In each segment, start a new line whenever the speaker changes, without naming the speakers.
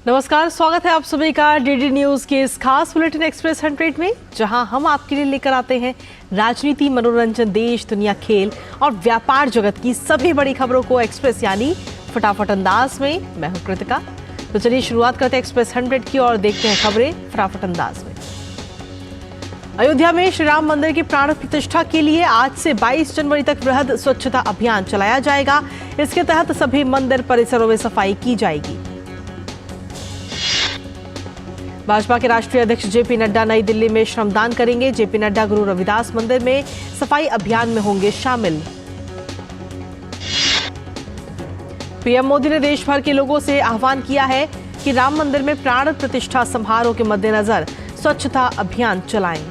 नमस्कार, स्वागत है आप सभी का डीडी न्यूज के इस खास बुलेटिन एक्सप्रेस 100 में, जहां हम आपके लिए लेकर आते हैं राजनीति, मनोरंजन, देश, दुनिया, खेल और व्यापार जगत की सभी बड़ी खबरों को एक्सप्रेस यानी फटाफट अंदाज में। मैं हूं कृतिका। तो चलिए शुरुआत करते हैं एक्सप्रेस 100 की और देखते हैं खबरें फटाफट अंदाज में। अयोध्या में श्री राम मंदिर की प्राण प्रतिष्ठा के लिए आज से 22 जनवरी तक वृहद स्वच्छता अभियान चलाया जाएगा। इसके तहत सभी मंदिर परिसरों में सफाई की जाएगी। भाजपा के राष्ट्रीय अध्यक्ष जेपी नड्डा नई दिल्ली में श्रमदान करेंगे। जेपी नड्डा गुरु रविदास मंदिर में सफाई अभियान में होंगे शामिल। पीएम मोदी ने देश भर के लोगों से आह्वान किया है कि राम मंदिर में प्राण प्रतिष्ठा समारोह के मद्देनजर स्वच्छता अभियान चलाएं।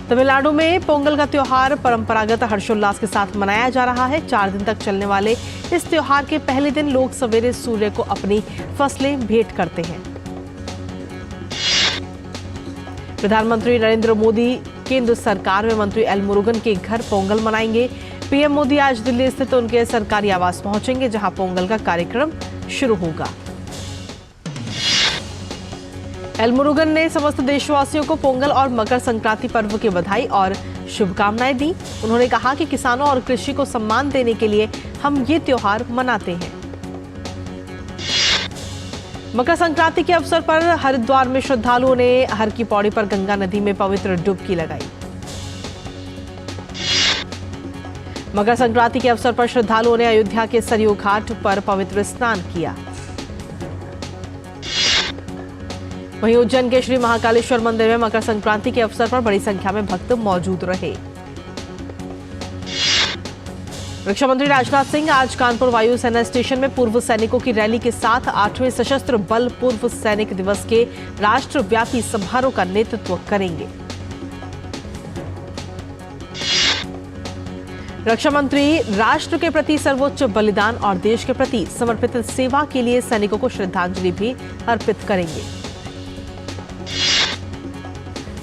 तमिलनाडु में पोंगल का त्योहार परंपरागत हर्षोल्लास के साथ मनाया जा रहा है। 4 दिन तक चलने वाले इस त्योहार के पहले दिन लोग सवेरे सूर्य को अपनी फसलें भेंट करते हैं। प्रधानमंत्री नरेंद्र मोदी केंद्र सरकार में मंत्री एल मुरुगन के घर पोंगल मनाएंगे। पीएम मोदी आज दिल्ली स्थित उनके सरकारी आवास पहुंचेंगे, जहां पोंगल का कार्यक्रम शुरू होगा। एल मुरुगन ने समस्त देशवासियों को पोंगल और मकर संक्रांति पर्व की बधाई और शुभकामनाएं दी। उन्होंने कहा कि किसानों और कृषि को सम्मान देने के लिए हम ये त्योहार मनाते हैं। मकर संक्रांति के अवसर पर हरिद्वार में श्रद्धालुओं ने हर की पौड़ी पर गंगा नदी में पवित्र डुबकी लगाई। मकर संक्रांति के अवसर पर श्रद्धालुओं ने अयोध्या के सरयू घाट पर पवित्र स्नान किया। वहीं उज्जैन के श्री महाकालेश्वर मंदिर में मकर संक्रांति के अवसर पर बड़ी संख्या में भक्त मौजूद रहे। रक्षा मंत्री राजनाथ सिंह आज कानपुर वायु सेना स्टेशन में पूर्व सैनिकों की रैली के साथ 8वें सशस्त्र बल पूर्व सैनिक दिवस के राष्ट्रव्यापी समारोह का नेतृत्व करेंगे। रक्षा मंत्री राष्ट्र के प्रति सर्वोच्च बलिदान और देश के प्रति समर्पित सेवा के लिए सैनिकों को श्रद्धांजलि भी अर्पित करेंगे।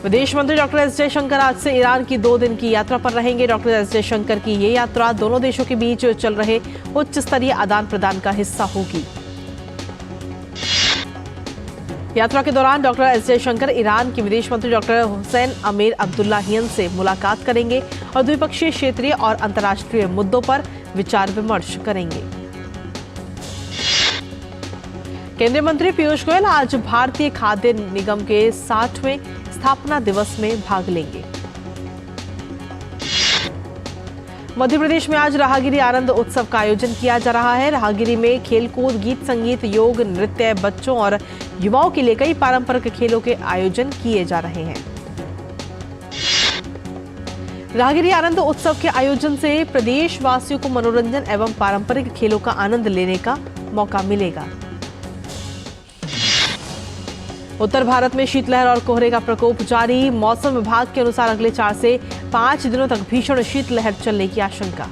विदेश मंत्री डॉक्टर एस जयशंकर आज से ईरान की 2 दिन की यात्रा पर रहेंगे। डॉक्टर एस जयशंकर की ये यात्रा दोनों देशों के बीच चल रहे उच्च स्तरीय आदान प्रदान का हिस्सा होगी। यात्रा के दौरान डॉक्टर एस जयशंकर ईरान के विदेश मंत्री डॉक्टर हुसैन अमीर अब्दुल्लाहियन से मुलाकात करेंगे और द्विपक्षीय, क्षेत्रीय और अंतर्राष्ट्रीय मुद्दों पर विचार विमर्श करेंगे। केंद्रीय मंत्री पीयूष गोयल आज भारतीय खाद्य निगम के 60वें स्थापना दिवस में भाग लेंगे। मध्य प्रदेश में आज राहगिरी आनंद उत्सव का आयोजन किया जा रहा है। राहगिरी में खेलकूद, गीत संगीत, योग, नृत्य, बच्चों और युवाओं के लिए कई पारंपरिक खेलों के आयोजन किए जा रहे हैं। राहगिरी आनंद उत्सव के आयोजन से प्रदेशवासियों को मनोरंजन एवं पारंपरिक खेलों का आनंद लेने का मौका मिलेगा। उत्तर भारत में शीतलहर और कोहरे का प्रकोप जारी। मौसम विभाग के अनुसार अगले 4 से 5 दिनों तक भीषण शीतलहर चलने की आशंका।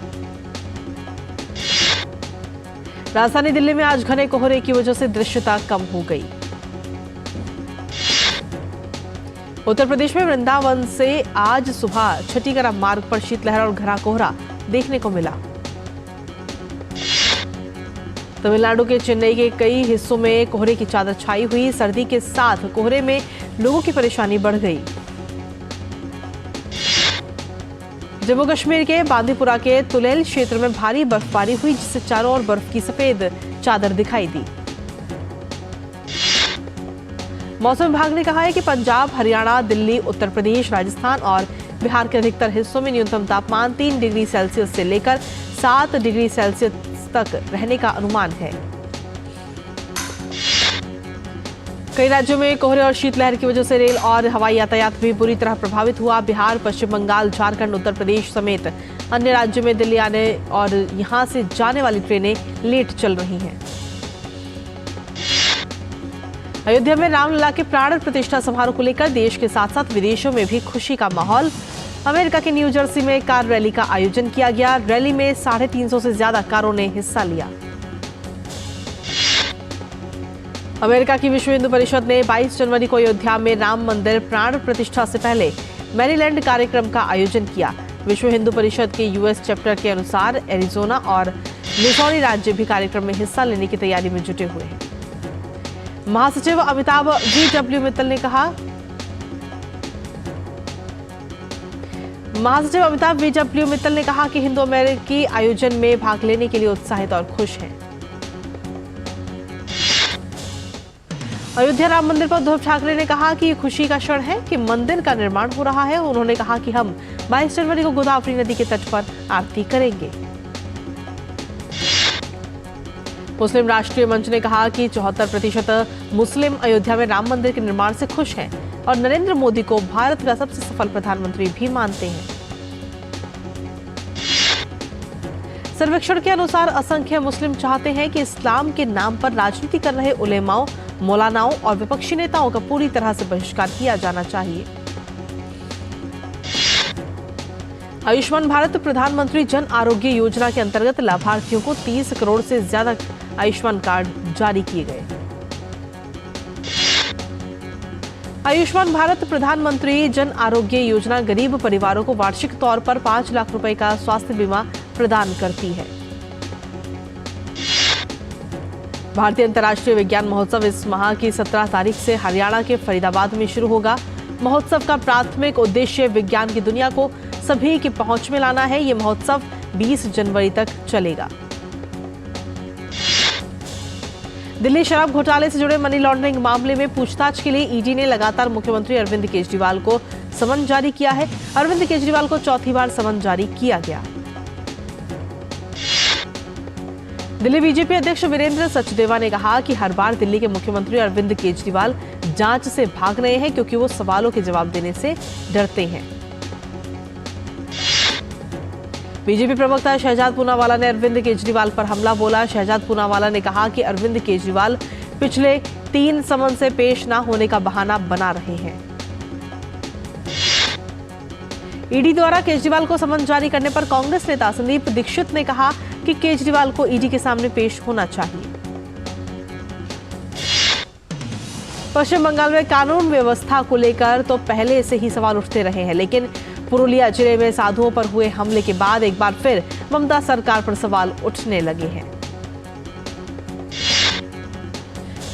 राजधानी दिल्ली में आज घने कोहरे की वजह से दृश्यता कम हो गई। उत्तर प्रदेश में वृंदावन से आज सुबह छठीगढ़ मार्ग पर शीतलहर और घना कोहरा देखने को मिला। तमिलनाडु के चेन्नई के कई हिस्सों में कोहरे की चादर छाई हुई। सर्दी के साथ कोहरे में लोगों की परेशानी बढ़ गई। जम्मू कश्मीर के बांदीपुरा के तुलेल क्षेत्र में भारी बर्फबारी हुई, जिससे चारों ओर बर्फ की सफेद चादर दिखाई दी। मौसम विभाग ने कहा है कि पंजाब, हरियाणा, दिल्ली, उत्तर प्रदेश, राजस्थान और बिहार के अधिकतर हिस्सों में न्यूनतम तापमान 3 डिग्री सेल्सियस से लेकर 7 डिग्री सेल्सियस तक रहने का अनुमान है। कई राज्यों में कोहरे और शीतलहर की वजह से रेल और हवाई यातायात भी बुरी तरह प्रभावित हुआ। बिहार, पश्चिम बंगाल, झारखंड, उत्तर प्रदेश समेत अन्य राज्यों में दिल्ली आने और यहां से जाने वाली ट्रेनें लेट चल रही हैं। अयोध्या में रामलला के प्राण प्रतिष्ठा समारोह को लेकर देश के साथ साथ विदेशों में भी खुशी का माहौल। अमेरिका के न्यू जर्सी में कार रैली का आयोजन किया गया। रैली में 350 से ज्यादा कारों ने हिस्सा लिया। अमेरिका की विश्व हिंदू परिषद ने 22 जनवरी को अयोध्या में राम मंदिर प्राण प्रतिष्ठा से पहले मैरीलैंड कार्यक्रम का आयोजन किया। विश्व हिंदू परिषद के यूएस चैप्टर के अनुसार एरिजोना और मिसौरी राज्य भी कार्यक्रम में हिस्सा लेने की तैयारी में जुटे हुए हैं। महासचिव अमिताभ वी.डब्ल्यू. मित्तल ने कहा कि हिंदू अमेरिकी आयोजन में भाग लेने के लिए उत्साहित और खुश हैं। अयोध्या राम मंदिर पर उद्धव ठाकरे ने कहा कि ये खुशी का क्षण है कि मंदिर का निर्माण हो रहा है। उन्होंने कहा कि हम 22 जनवरी को गोदावरी नदी के तट पर आरती करेंगे। मुस्लिम राष्ट्रीय मंच ने कहा कि 74% मुस्लिम अयोध्या में राम मंदिर के निर्माण से खुश हैं और नरेंद्र मोदी को भारत का सबसे सफल प्रधानमंत्री भी मानते हैं। सर्वेक्षण के अनुसार असंख्य मुस्लिम चाहते हैं कि इस्लाम के नाम पर राजनीति कर रहे उलेमाओं, मौलानाओं और विपक्षी नेताओं का पूरी तरह से बहिष्कार किया जाना चाहिए। आयुष्मान भारत प्रधानमंत्री जन आरोग्य योजना के अंतर्गत लाभार्थियों को 30 करोड़ से ज्यादा आयुष्मान कार्ड जारी किए गए। आयुष्मान भारत प्रधानमंत्री जन आरोग्य योजना गरीब परिवारों को वार्षिक तौर पर 5 लाख रुपए का स्वास्थ्य बीमा प्रदान करती है। भारतीय अंतर्राष्ट्रीय विज्ञान महोत्सव इस माह की 17 तारीख से हरियाणा के फरीदाबाद में शुरू होगा। महोत्सव का प्राथमिक उद्देश्य विज्ञान की दुनिया को सभी की पहुंच में लाना है। ये महोत्सव 20 जनवरी तक चलेगा। दिल्ली शराब घोटाले से जुड़े मनी लॉन्ड्रिंग मामले में पूछताछ के लिए ईडी ने लगातार मुख्यमंत्री अरविंद केजरीवाल को समन जारी किया है। अरविंद केजरीवाल को चौथी बार समन जारी किया गया। दिल्ली बीजेपी अध्यक्ष वीरेंद्र सचदेवा ने कहा कि हर बार दिल्ली के मुख्यमंत्री अरविंद केजरीवाल जांच से भाग रहे हैं क्योंकि वो सवालों के जवाब देने से डरते हैं। बीजेपी प्रवक्ता शहजाद पूनावाला ने अरविंद केजरीवाल पर हमला बोला। शहजाद पूनावाला ने कहा कि अरविंद केजरीवाल पिछले 3 समन से पेश न होने का बहाना बना रहे हैं। ईडी द्वारा केजरीवाल को समन जारी करने पर कांग्रेस नेता संदीप दीक्षित ने कहा कि केजरीवाल को ईडी के सामने पेश होना चाहिए। पश्चिम बंगाल में कानून व्यवस्था को लेकर तो पहले से ही सवाल उठते रहे हैं, लेकिन पुरुलिया जिले में साधुओं पर हुए हमले के बाद एक बार फिर ममता सरकार पर सवाल उठने लगे हैं।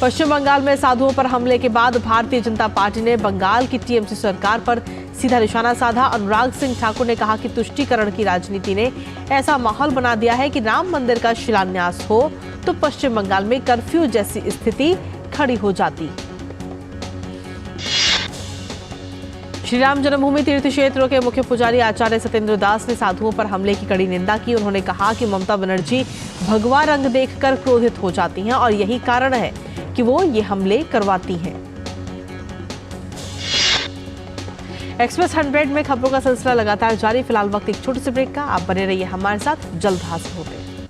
पश्चिम बंगाल में साधुओं पर हमले के बाद भारतीय जनता पार्टी ने बंगाल की टीएमसी सरकार पर सीधा निशाना साधा। अनुराग सिंह ठाकुर ने कहा कि तुष्टीकरण की राजनीति ने ऐसा माहौल बना दिया है कि राम मंदिर का शिलान्यास हो तो पश्चिम बंगाल में कर्फ्यू जैसी स्थिति खड़ी हो जाती। श्री राम जन्मभूमि तीर्थ क्षेत्रों के मुख्य पुजारी आचार्य सत्येंद्र दास ने साधुओं पर हमले की कड़ी निंदा की। उन्होंने कहा कि ममता बनर्जी भगवा रंग देखकर क्रोधित हो जाती हैं और यही कारण है कि वो ये हमले करवाती हैं। एक्सप्रेस 100 में खबरों का सिलसिला लगातार जारी। फिलहाल वक्त एक छोटे से ब्रेक का। आप बने रहिए हमारे साथ, जल्द हाजिर होते हैं।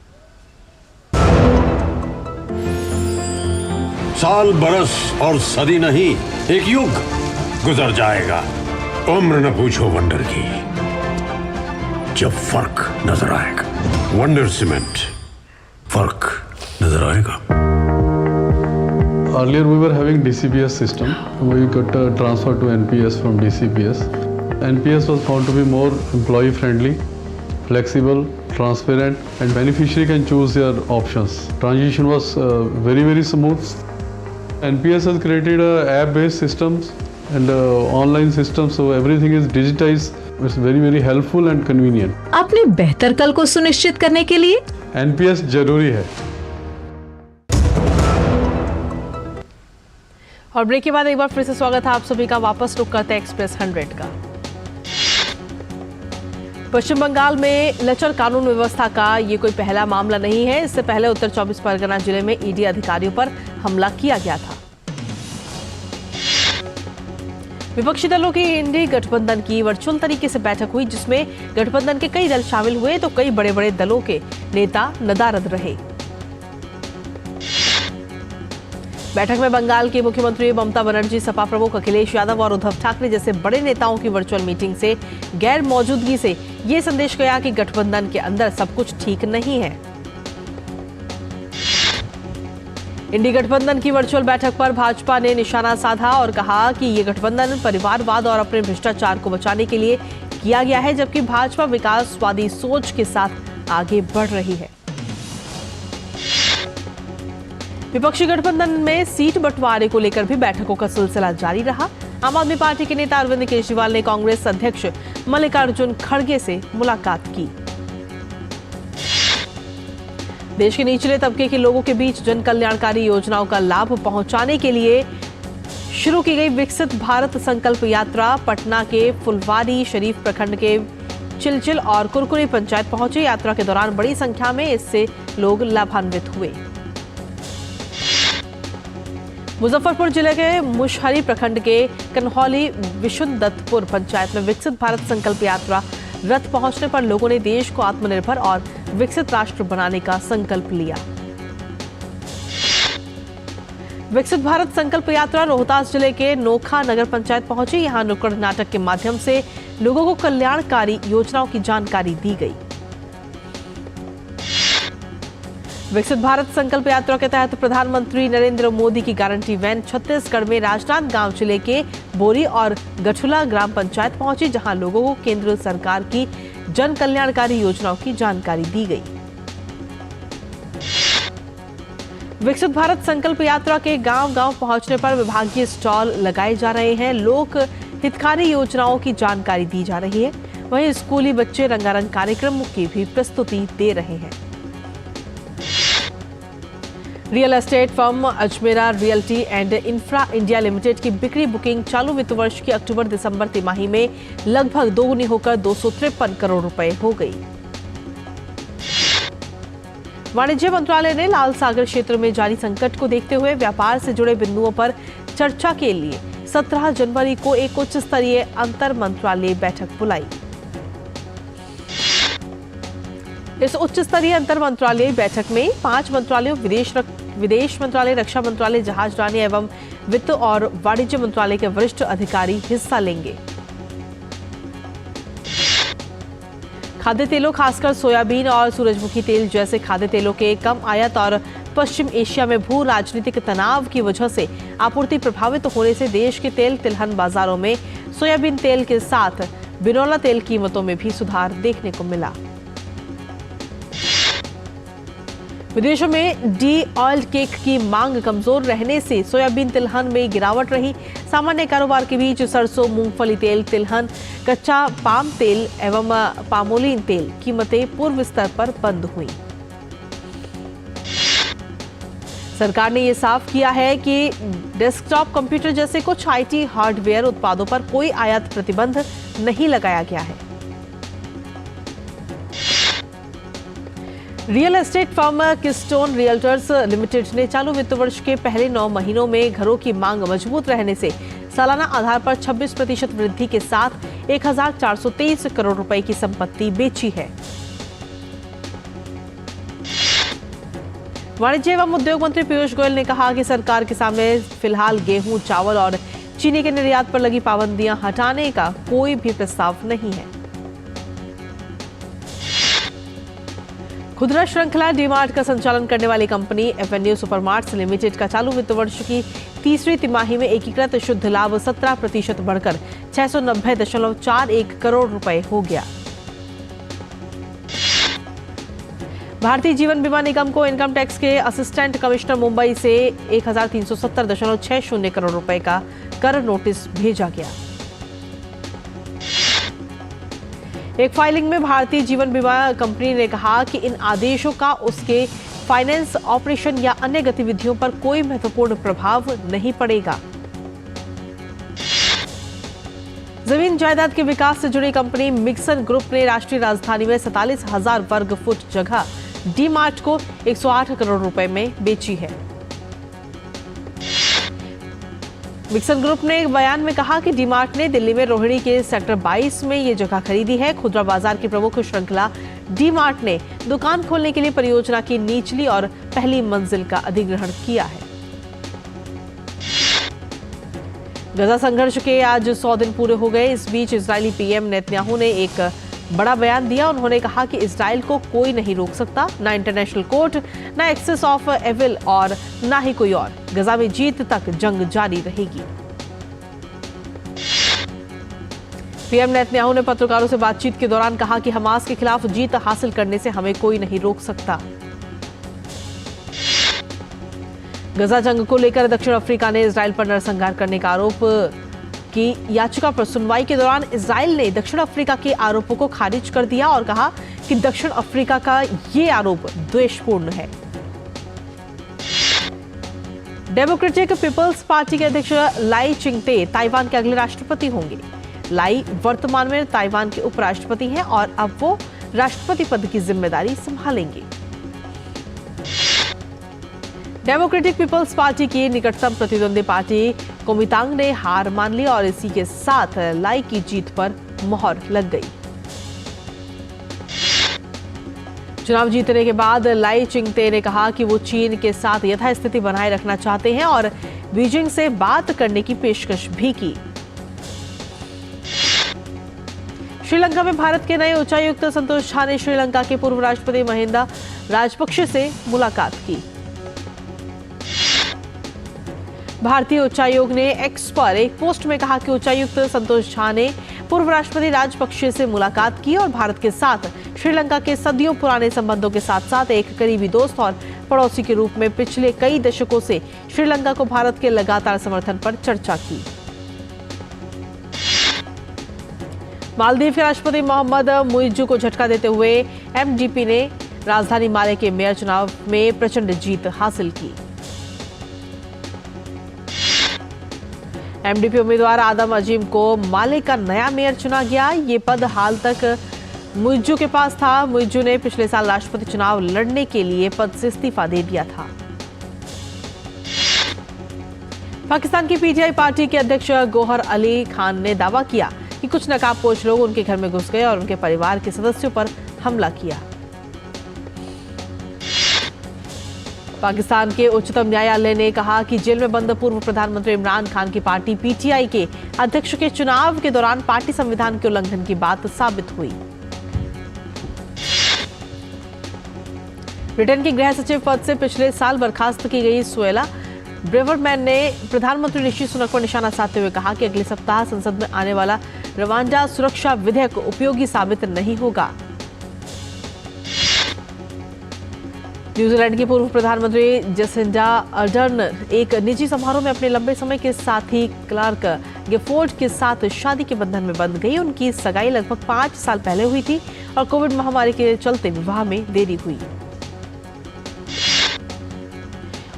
साल, बरस और सदी नहीं, एक युग गुजर जाएगा। उम्र न पूछो वंडर की, जब फर्क नजर आएगा। वंडर सीमेंट, फर्क नजर आएगा।
Earlier we were having DCBS system. We got transferred to NPS from DCBS. NPS was found to be more employee friendly, flexible, transparent, and beneficiary can choose their options. Transition was very smooth. NPS has created app-based systems and online systems, so everything is digitized. It's very helpful and convenient.
अपने बेहतर कल को सुनिश्चित करने के लिए
NPS जरूरी है।
और ब्रेक के बाद एक बार फिर से स्वागत है आप सभी का। वापस रुक करते हैं एक्सप्रेस 100 का। पश्चिम बंगाल में लचर कानून व्यवस्था का ये कोई पहला मामला नहीं है। इससे पहले उत्तर 24 परगना जिले में ईडी अधिकारियों पर हमला किया गया था। विपक्षी दलों की इंडी गठबंधन की वर्चुअल तरीके से बैठक हुई, जिसमें गठबंधन के कई दल शामिल हुए तो कई बड़े बड़े दलों के नेता नदारद रहे। बैठक में बंगाल की मुख्यमंत्री ममता बनर्जी, सपा प्रमुख अखिलेश यादव और उद्धव ठाकरे जैसे बड़े नेताओं की वर्चुअल मीटिंग से गैर मौजूदगी से ये संदेश गया कि गठबंधन के अंदर सब कुछ ठीक नहीं है। इंडी गठबंधन की वर्चुअल बैठक पर भाजपा ने निशाना साधा और कहा कि ये गठबंधन परिवारवाद और अपने भ्रष्टाचार को बचाने के लिए किया गया है, जबकि भाजपा विकासवादी सोच के साथ आगे बढ़ रही है। विपक्षी गठबंधन में सीट बंटवारे को लेकर भी बैठकों का सिलसिला जारी रहा। आम आदमी पार्टी के नेता अरविंद केजरीवाल ने कांग्रेस अध्यक्ष मल्लिकार्जुन खड़गे से मुलाकात की। देश के निचले तबके के लोगों के बीच जन कल्याणकारी योजनाओं का लाभ पहुंचाने के लिए शुरू की गई विकसित भारत संकल्प यात्रा पटना के फुलवारी शरीफ प्रखंड के चिलचिल और कुरकुरी पंचायत पहुंची। यात्रा के दौरान बड़ी संख्या में इससे लोग लाभान्वित हुए। मुजफ्फरपुर जिले के मुशहरी प्रखंड के कन्हौली विशुनदत्तपुर पंचायत में विकसित भारत संकल्प यात्रा रथ पहुंचने पर लोगों ने देश को आत्मनिर्भर और विकसित राष्ट्र बनाने का संकल्प लिया। विकसित भारत संकल्प यात्रा रोहतास जिले के नोखा नगर पंचायत पहुंची। यहां नुक्कड़ नाटक के माध्यम से लोगों को कल्याणकारी योजनाओं की जानकारी दी गई। विकसित भारत संकल्प यात्रा के तहत प्रधानमंत्री नरेंद्र मोदी की गारंटी वैन छत्तीसगढ़ में राजनांदगांव जिले के बोरी और गठुला ग्राम पंचायत पहुंची, जहां लोगों को केंद्र सरकार की जन कल्याणकारी योजनाओं की जानकारी दी गई। विकसित भारत संकल्प यात्रा के गांव-गांव पहुंचने पर विभागीय स्टॉल लगाए जा रहे हैं। लोक हितकारी योजनाओं की जानकारी दी जा रही है। वहीं स्कूली बच्चे रंगारंग कार्यक्रमों की भी प्रस्तुति दे रहे हैं। Real estate firm Ajmera realty and infra India limited की बिक्री बुकिंग चालू वित्त वर्ष की अक्टूबर-दिसंबर तिमाही में लगभग दोगुनी होकर 253 करोड़ रुपए हो गई। वाणिज्य मंत्रालय ने लाल सागर क्षेत्र में जारी संकट को देखते हुए व्यापार से जुड़े बिंदुओं पर चर्चा के लिए 17 जनवरी को एक उच्च स्तरीय अंतर मंत्रालय बैठक बुलाई। इस उच्च स्तरीय अंतर मंत्रालय बैठक में 5 मंत्रालयों विदेश मंत्रालय, रक्षा मंत्रालय, जहाजरानी एवं वित्त और वाणिज्य मंत्रालय के वरिष्ठ अधिकारी हिस्सा लेंगे। खाद्य तेलों, खासकर सोयाबीन और सूरजमुखी तेल जैसे खाद्य तेलों के कम आयात और पश्चिम एशिया में भू राजनीतिक तनाव की वजह से आपूर्ति प्रभावित होने से देश के तेल तिलहन बाजारों में सोयाबीन तेल के साथ बिनौला तेल कीमतों में भी सुधार देखने को मिला। विदेशों में डी ऑयल केक की मांग कमजोर रहने से सोयाबीन तिलहन में गिरावट रही। सामान्य कारोबार के बीच सरसों, मूंगफली तेल, तिलहन, कच्चा पाम तेल एवं पामोलिन तेल कीमतें पूर्व स्तर पर बंद हुई। सरकार ने यह साफ किया है कि डेस्कटॉप कंप्यूटर जैसे कुछ आईटी हार्डवेयर उत्पादों पर कोई आयात प्रतिबंध नहीं लगाया गया है। Real estate firm Keystone Realtors Limited ने चालू वित्त वर्ष के पहले 9 महीनों में घरों की मांग मजबूत रहने से सालाना आधार पर 26% वृद्धि के साथ 1423 करोड़ रुपए की संपत्ति बेची है। वाणिज्य एवं उद्योग मंत्री पीयूष गोयल ने कहा कि सरकार के सामने फिलहाल गेहूं, चावल और चीनी के निर्यात पर लगी पाबंदियां हटाने का कोई भी प्रस्ताव नहीं है। खुदरा श्रृंखला डी-मार्ट का संचालन करने वाली कंपनी एवेन्यू सुपरमार्ट्स लिमिटेड का चालू वित्त वर्ष की तीसरी तिमाही में एकीकृत शुद्ध लाभ 17% बढ़कर 690.41 करोड़ रुपए हो गया। भारतीय जीवन बीमा निगम को इनकम टैक्स के असिस्टेंट कमिश्नर मुंबई से 1370.60 करोड़ रुपए का कर नोटिस भेजा गया। एक फाइलिंग में भारतीय जीवन बीमा कंपनी ने कहा कि इन आदेशों का उसके फाइनेंस ऑपरेशन या अन्य गतिविधियों पर कोई महत्वपूर्ण प्रभाव नहीं पड़ेगा। जमीन जायदाद के विकास से जुड़ी कंपनी मिक्सन ग्रुप ने राष्ट्रीय राजधानी में 47,000 वर्ग फुट जगह डी-मार्ट को 108 करोड़ रुपए में बेची है। मिक्सन ग्रुप ने एक बयान में कहा कि डी-मार्ट ने दिल्ली में रोहिणी के सेक्टर 22 में ये जगह खरीदी है। खुदरा बाजार की प्रमुख श्रृंखला डी-मार्ट ने दुकान खोलने के लिए परियोजना की निचली और पहली मंजिल का अधिग्रहण किया है। गजा संघर्ष के आज 100 दिन पूरे हो गए। इस बीच इजरायली पीएम नेतन्याहू ने एक बड़ा बयान दिया। उन्होंने कहा कि इजराइल को कोई नहीं रोक सकता, ना इंटरनेशनल कोर्ट, ना एक्सेस ऑफ एविल और ना ही कोई और। गजा में जीत तक जंग जारी रहेगी। पीएम नेतन्याहू ने पत्रकारों से बातचीत के दौरान कहा कि हमास के खिलाफ जीत हासिल करने से हमें कोई नहीं रोक सकता। गजा जंग को लेकर दक्षिण अफ्रीका ने इजराइल पर नरसंहार करने का आरोप की याचिका पर सुनवाई के दौरान इजराइल ने दक्षिण अफ्रीका के आरोपों को खारिज कर दिया और कहा कि दक्षिण अफ्रीका का ये आरोप द्वेषपूर्ण है। डेमोक्रेटिक पीपल्स पार्टी के अध्यक्ष लाई चिंगते ताइवान के अगले राष्ट्रपति होंगे। लाई वर्तमान में ताइवान के उपराष्ट्रपति हैं और अब वो राष्ट्रपति पद की जिम्मेदारी संभालेंगे। डेमोक्रेटिक पीपल्स पार्टी की निकटतम प्रतिद्वंदी पार्टी कोमितांग ने हार मान ली और इसी के साथ लाई की जीत पर मोहर लग गई। चुनाव जीतने के बाद लाई चिंगते ने कहा कि वो चीन के साथ यथास्थिति बनाए रखना चाहते हैं और बीजिंग से बात करने की पेशकश भी की। श्रीलंका में भारत के नए उच्चायुक्त संतोष झा ने श्रीलंका के पूर्व राष्ट्रपति महिंदा राजपक्षे से मुलाकात की। भारतीय उच्चायोग ने एक्स पर एक पोस्ट में कहा कि उच्चायुक्त संतोष झा ने पूर्व राष्ट्रपति राजपक्षे से मुलाकात की और भारत के साथ श्रीलंका के सदियों पुराने संबंधों के साथ साथ एक करीबी दोस्त और पड़ोसी के रूप में पिछले कई दशकों से श्रीलंका को भारत के लगातार समर्थन पर चर्चा की। मालदीव के राष्ट्रपति मोहम्मद मुइज्जू को झटका देते हुए एमडीपी ने राजधानी माले के मेयर चुनाव में प्रचंड जीत हासिल की। एमडीपी उम्मीदवार आदम अजीम को माले का नया मेयर चुना गया। ये पद हाल तक मुइज्जू के पास था। मुइज्जू ने पिछले साल राष्ट्रपति चुनाव लड़ने के लिए पद से इस्तीफा दे दिया था। पाकिस्तान की पीटीआई पार्टी के अध्यक्ष गौहर अली खान ने दावा किया कि कुछ नकाबपोश लोग उनके घर में घुस गए और उनके परिवार के सदस्यों पर हमला किया। पाकिस्तान के उच्चतम न्यायालय ने कहा कि जेल में बंद पूर्व प्रधानमंत्री इमरान खान की पार्टी पीटीआई के अध्यक्ष के चुनाव के दौरान पार्टी संविधान के उल्लंघन की बात साबित हुई। ब्रिटेन के गृह सचिव पद से पिछले साल बर्खास्त की गई सुएला ब्रेवरमैन ने प्रधानमंत्री ऋषि सुनक पर निशाना साधते हुए कहा कि अगले सप्ताह संसद में आने वाला रवांडा सुरक्षा विधेयक उपयोगी साबित नहीं होगा। न्यूजीलैंड की पूर्व प्रधानमंत्री जेसिंडा अर्डर्न एक निजी समारोह में अपने लंबे समय के साथी क्लार्क गिफोर्ड के साथ शादी के बंधन में बंध गई। उनकी सगाई लगभग 5 साल पहले हुई थी और कोविड महामारी के चलते विवाह में देरी हुई।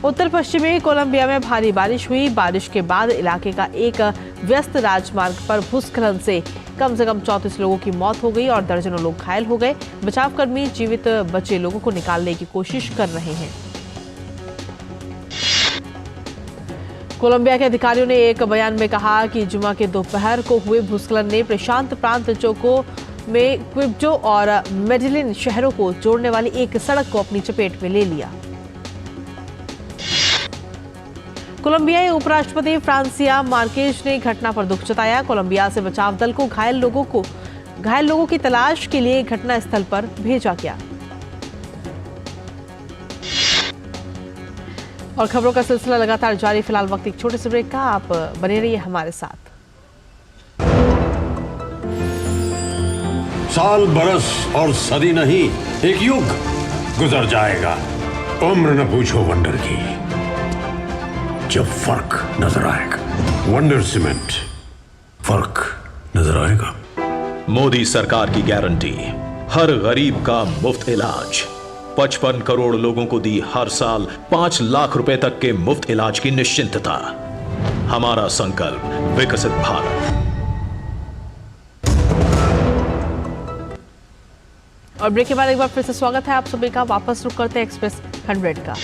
उत्तर पश्चिमी कोलंबिया में भारी बारिश हुई। बारिश के बाद इलाके का एक व्यस्त राजमार्ग पर भूस्खलन से कम 34 लोगों की मौत हो गई और दर्जनों लोग घायल हो गए। बचावकर्मी जीवित बचे लोगों को निकालने की कोशिश कर रहे हैं। कोलंबिया के अधिकारियों ने एक बयान में कहा कि जुमा के दोपहर को हुए भूस्खलन ने प्रशांत प्रांत चोको में क्विब्जो और मेडिलिन शहरों को जोड़ने वाली एक सड़क को अपनी चपेट में ले लिया। कोलंबियाई उपराष्ट्रपति फ्रांसिया मार्केज ने घटना पर दुख जताया। कोलंबिया से बचाव दल को घायल लोगों की तलाश के लिए घटना स्थल पर भेजा गया। और खबरों का सिलसिला लगातार जारी। फिलहाल वक्त एक छोटे से ब्रेक का, आप बने रहिए हमारे साथ।
साल बरस और सदी नहीं, एक युग गुजर जाएगा। उम्र न पूछो वंडर की, जब फर्क नजर आएगा। वंडर सीमेंट, फर्क नजर आएगा।
मोदी सरकार की गारंटी, हर गरीब का मुफ्त इलाज। 55 करोड़ लोगों को दी हर साल 5 लाख रुपए तक के मुफ्त इलाज की निश्चिंतता। हमारा संकल्प, विकसित भारत।
और ब्रेक के बाद एक बार फिर से स्वागत है आप सभी का। वापस रुक करते हैं एक्सप्रेस 100 का।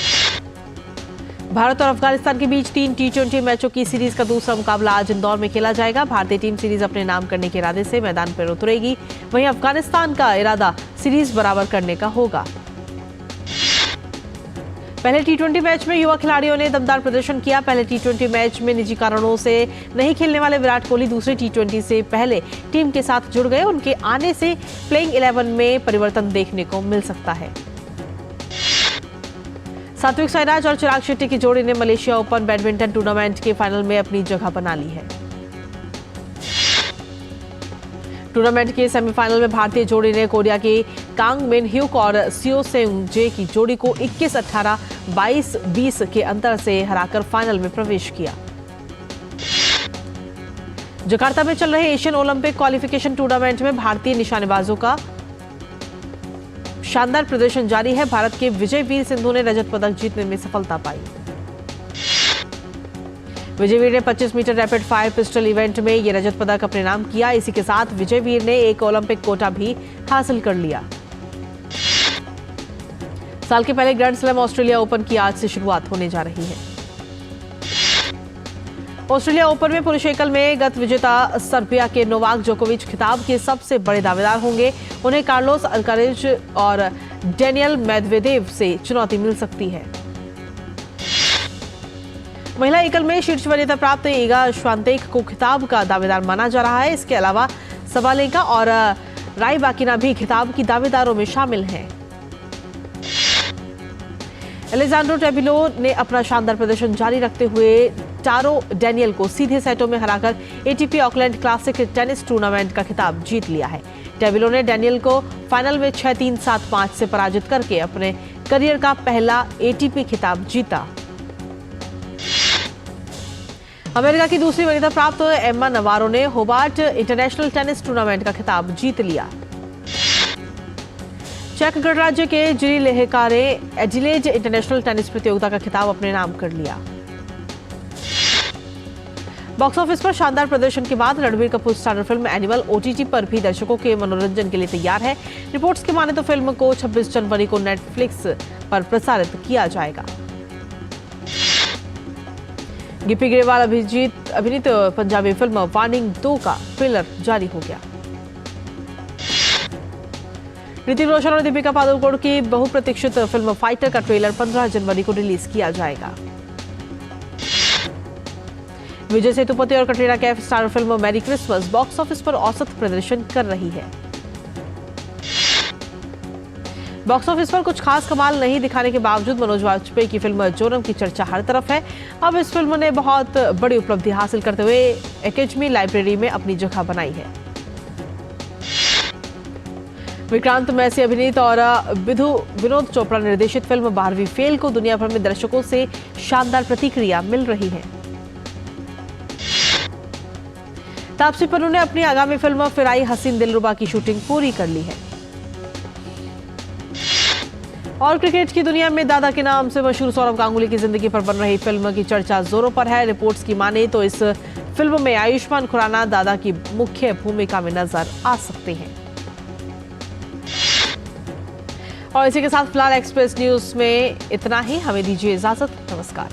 भारत और अफगानिस्तान के बीच 3 T20 मैचों की सीरीज का दूसरा मुकाबला आज इंदौर में खेला जाएगा। भारतीय टीम सीरीज अपने नाम करने के इरादे से मैदान पर उतरेगी, वहीं अफगानिस्तान का इरादा सीरीज बराबर करने का होगा। पहले T20 मैच में युवा खिलाड़ियों ने दमदार प्रदर्शन किया। पहले T20 मैच में निजी कारणों से नहीं खेलने वाले विराट कोहली दूसरे T20 से पहले टीम के साथ जुड़ गए। उनके आने से प्लेइंग 11 में परिवर्तन देखने को मिल सकता है। सात्विक साईराज और चिराग शेट्टी की जोड़ी ने मलेशिया ओपन बैडमिंटन टूर्नामेंट के फाइनल में अपनी जगह बना ली है। टूर्नामेंट के सेमीफाइनल में भारतीय जोड़ी ने कोरिया के कांग मिन ह्यूक और सियो सेउंग जे की जोड़ी को 21-18, 22-20 के अंतर से हराकर फाइनल में प्रवेश किया। जकार्ता में चल रहे एशियन ओलंपिक क्वालिफिकेशन टूर्नामेंट में भारतीय निशानेबाजों का शानदार प्रदर्शन जारी है। भारत के विजयवीर सिंधु ने रजत पदक जीतने में सफलता पाई। विजयवीर ने 25 metre rapid fire pistol event में ये रजत पदक अपने नाम किया। इसी के साथ विजयवीर ने एक ओलंपिक कोटा भी हासिल कर लिया। साल के पहले ग्रैंड स्लैम ऑस्ट्रेलिया ओपन की आज से शुरुआत होने जा रही है। ऑस्ट्रेलिया ओपन में पुरुष एकल में गत विजेता सर्बिया के नोवाक जोकोविच खिताब के सबसे बड़े दावेदार होंगे। उन्हें कार्लोस अल्कारेज और डेनियल मेदवेदेव से चुनौती मिल सकती है। महिला एकल में शीर्ष वरीयता प्राप्त ईगा श्वांतेक को खिताब का दावेदार माना जा रहा है। इसके अलावा सबालेंका और रायबाकिना भी खिताब की दावेदारों में शामिल हैं। एलेजांड्रो टेबिलो ने अपना शानदार प्रदर्शन जारी रखते हुए टारो डेनियल को सीधे सेटों में हराकर ATP Auckland classic tennis tournament का खिताब जीत लिया है। टेबिलो ने डेनियल को फाइनल में 6-3, 7-5 से पराजित करके अपने करियर का पहला एटीपी खिताब जीता। अमेरिका की दूसरी वरीयता प्राप्त एम्मा नवारो ने होबार्ट इंटरनेशनल टेनिस टूर्नामेंट का खिताब जीत लिया। चेक गणराज्य के जिरी लेहका ने एडिलेड इंटरनेशनल टेनिस प्रतियोगिता का खिताब अपने नाम कर लिया। बॉक्स ऑफिस पर शानदार प्रदर्शन के बाद Ranbir Kapoor starrer film animal OTT पर भी दर्शकों के मनोरंजन के लिए तैयार है। रिपोर्ट्स की माने तो फिल्म को 26 जनवरी को नेटफ्लिक्स पर प्रसारित किया जाएगा। गिप्पी ग्रेवाल अभिनीत पंजाबी फिल्म वार्निंग 2 का ट्रेलर जारी हो गया। ऋतिक रोशन और दीपिका पादुकोण की बहुप्रतीक्षित फिल्म फाइटर का ट्रेलर 15 जनवरी को रिलीज किया जाएगा। विजय सेतुपति और Katrina Kaif star film merry Christmas box office पर औसत प्रदर्शन कर रही है। बॉक्स ऑफिस पर कुछ खास कमाल नहीं दिखाने के बावजूद मनोज वाजपेयी की फिल्म जोरम की चर्चा हर तरफ है। अब इस फिल्म ने बहुत बड़ी उपलब्धि हासिल करते हुए एकेडमी लाइब्रेरी में अपनी जगह बनाई है। विक्रांत मैसी अभिनीत और विनोद चोपड़ा निर्देशित फिल्म 12वीं फेल को दुनिया भर में दर्शकों से शानदार प्रतिक्रिया मिल रही है। तापसी पन्नू ने अपनी आगामी फिल्म फिर आई हसीन दिलरुबा की शूटिंग पूरी कर ली है। और क्रिकेट की दुनिया में दादा के नाम से मशहूर सौरव गांगुली की जिंदगी पर बन रही फिल्म की चर्चा जोरों पर है। रिपोर्ट्स की माने तो इस फिल्म में आयुष्मान खुराना दादा की मुख्य भूमिका में नजर आ सकते हैं। और इसी के साथ फिलहाल एक्सप्रेस न्यूज में इतना ही। हमें दीजिए इजाजत। नमस्कार।